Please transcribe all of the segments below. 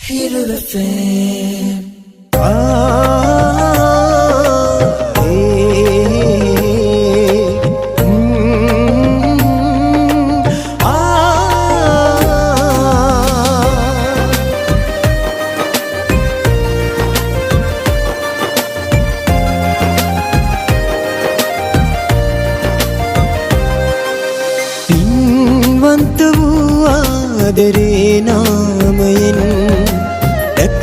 Hero FM. පින්වන්ත වූ ආදරේ නාමයෙන්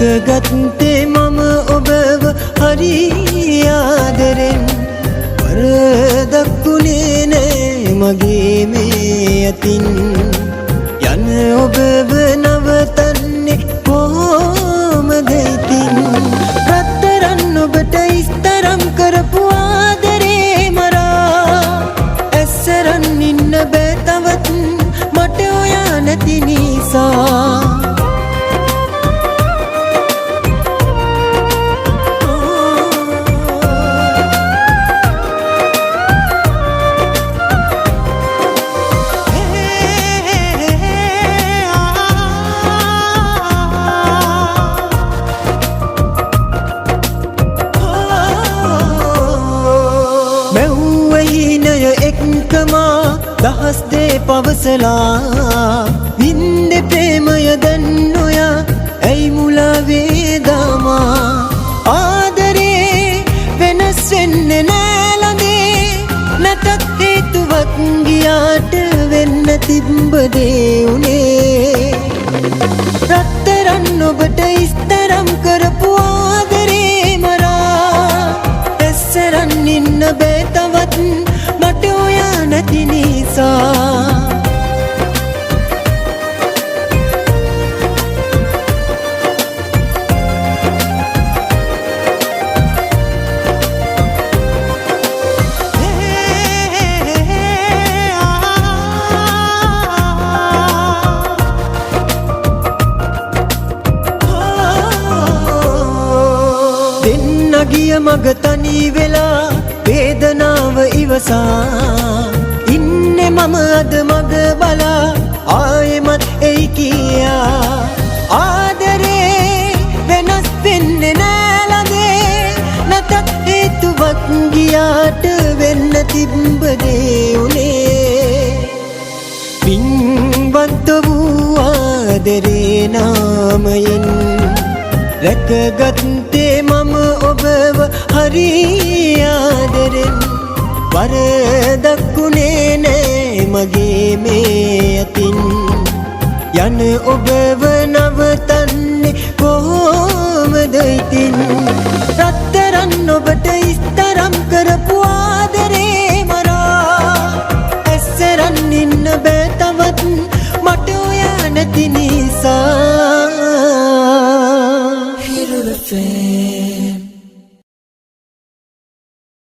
දැකගත්තේ මම ඔබව හරි ආදරෙන් වරදක්ුණේ නෑ මගේ මේ අතින් යන ඔබව නවතන්නේ කොහොමද ඉතින් රත්තරන් ඔබට ඉස්තරම් කරපු ආදරේ මරා ඇස්සරන් ඉන්න බෑ තවත් මට ඔයා නැති නිසා දහස් දේ පවසලා වින්ද ප්‍රේමය දැන් නොයා ඇයි මුලා වේදාමා ආදරේ වෙනස් වෙන්නේ නෑ ළඟේ නැතත් හේතුවක් ගියාට වෙන්න තිබ්බ දේ උනේ රත්තරන් ඔබට ඉස්තරම් කරපු ආදරේ මරා ඇස්සරන් ඉන්න බෑ තවත් මට ඔයා නැති නිසා දෙන්න ගිය මග තනි වෙලා වේදනාව ඉවසා ඉන්නේ මම අද මග බලා ආයෙමත් එයි කියා ආදරේ වෙනස් වෙන්නේ නෑ ළඟේ නැතත් හේතුවක් ගියාට වෙන්න තිබ්බ දේ උනේ පින්වන්ත වූ ආදරේ නාමයෙන් රැකගත්තේ මම ඔබව හරි ආදරෙන් වරදක්ුණේ නෑ මගේ මේ අතින් යන ඔබව නවතන්නේ කොහොමද ඉතින් රත්තරන් ඔබට ඉස්තරම් කරපු ආදරේ මරා ඇස්සරන් ඉන්න බෑ තවත් මට ඔයා නැති නිසා Hero FM.